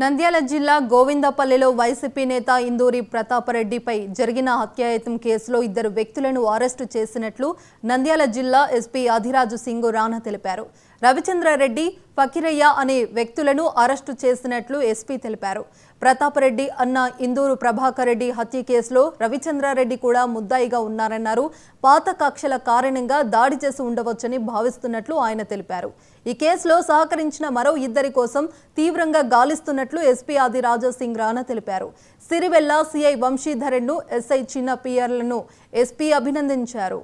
నంద్యాల జిల్లా గోవిందపల్లిలో వైసీపీ నేత ఇందూరి ప్రతాపరెడ్డిపై జరిగిన హత్యాయత్నం కేసులో ఇద్దరు వ్యక్తులను అరెస్టు చేసినట్లు నంద్యాల జిల్లా ఎస్పీ ఆదిరాజు సింగు రాణా తెలిపారు. రవిచంద్రారెడ్డి, ఫకీరయ్య అనే వ్యక్తులను అరెస్టు చేసినట్లు ఎస్పీ తెలిపారు. ప్రతాపరెడ్డి అన్న ఇందూరు ప్రభాకర్ రెడ్డి హత్య కేసులో రవిచంద్రారెడ్డి కూడా ముద్దాయిగా ఉన్నారన్నారు. పాత కక్షల కారణంగా దాడి చేసి ఉండవచ్చని భావిస్తున్నట్లు ఆయన తెలిపారు. ఈ కేసులో సహకరించిన మరో ఇద్దరి కోసం తీవ్రంగా గాలిస్తున్నట్లు ఎస్పీ ఆదిరాజు సింగ్ రాణా తెలిపారు. సిరివెల్ల సిఐ వంశీధరన్ను, ఎస్ఐ చిన్న పియర్లను ఎస్పీ అభినందించారు.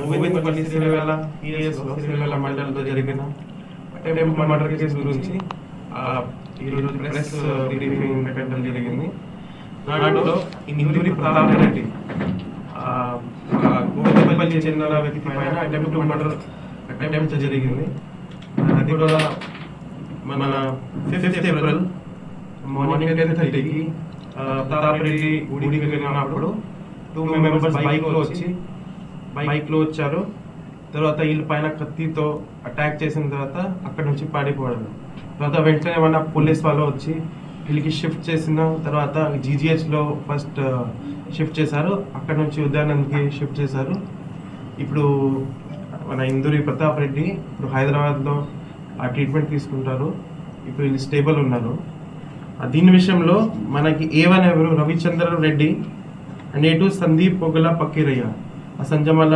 గోవిందపల్లి సిరివెల్ల మండలంలో జరిగిన మర్డర్ కేసు గురించి ఈరోజు ప్రెస్ బ్రీఫింగ్ పెట్టడం జరిగింది. దాంట్లో ఇందూరి ప్రతాపరెడ్డి గోవిందపల్లి చెందిన వ్యక్తి పైన అటెంప్ట్ జరిగింది. అది కూడా మన 5th ఏప్రిల్ మార్నింగ్ 10:30కి ప్రతాపరెడ్డి గుడికి వెళ్ళినప్పుడు 2 మెంబర్స్ బైక్లో వచ్చారు. తర్వాత వీళ్ళ పైన కత్తితో అటాక్ చేసిన తర్వాత అక్కడ నుంచి పాడిపోవడం. తర్వాత వెంటనే మన పోలీస్ వాళ్ళు వచ్చి వీళ్ళకి షిఫ్ట్ చేసిన తర్వాత జీజీహెచ్లో ఫస్ట్ షిఫ్ట్ చేశారు. అక్కడ నుంచి ఉదయానంద్కి షిఫ్ట్ చేశారు. ఇప్పుడు మన ఇందూరి ప్రతాపరెడ్డి ఇప్పుడు హైదరాబాద్లో ఆ ట్రీట్మెంట్ తీసుకుంటారు. ఇప్పుడు వీళ్ళు స్టేబుల్ ఉన్నారు. దీని విషయంలో మనకి A1 ఎవరు రవిచంద్రారెడ్డి అండ్ A2 సందీప్ పొగల ఫకీరయ్య సంజమల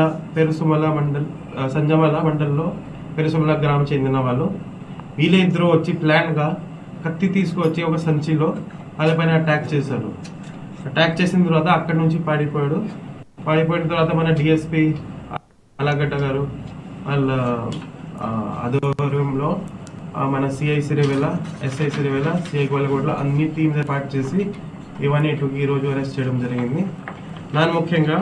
మండల్లో పెరుసుమల గ్రామం చెందిన వాళ్ళు. వీళ్ళిద్దరూ వచ్చి ప్లాన్గా కత్తి తీసుకువచ్చి ఒక సంచిలో వాళ్ళపైన అటాక్ చేశారు. అటాక్ చేసిన తర్వాత అక్కడి నుంచి పాడిపోయిన తర్వాత మన డిఎస్పీ అలగడ్డ గారు వాళ్ళ ఆధ్వర్యంలో మన CI Sirivella, SI Sirivella, CI Golagodla అన్ని టీమ్స్ ఏర్పాటు చేసి A1 A2కి ఈరోజు అరెస్ట్ చేయడం జరిగింది. దాని ముఖ్యంగా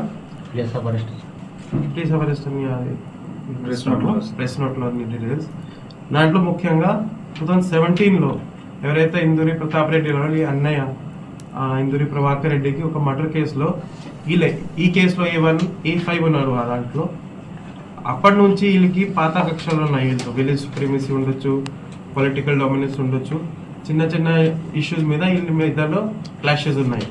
ప్రెస్ నోట్లో అన్ని డీటెయిల్స్. దాంట్లో ముఖ్యంగా 2017లో ఎవరైతే ఇందూరి ప్రతాపరెడ్డి అన్నయ్య ఇందూరి ప్రభాకర్ రెడ్డికి ఒక మర్డర్ కేసులో ఈ కేసులో A1 A5 ఉన్నారు. దాంట్లో అప్పటి నుంచి వీళ్ళకి పాత కక్షలు ఉన్నాయి. వీళ్ళతో విలేజ్ సుప్రీమసీ ఉండొచ్చు, పొలిటికల్ డామినెన్స్ ఉండొచ్చు, చిన్న చిన్న ఇష్యూస్ మీద వీళ్ళ మీదలో క్లాషెస్ ఉన్నాయి.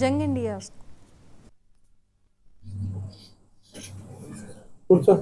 జంగ్ ఇండియా కూర్చో.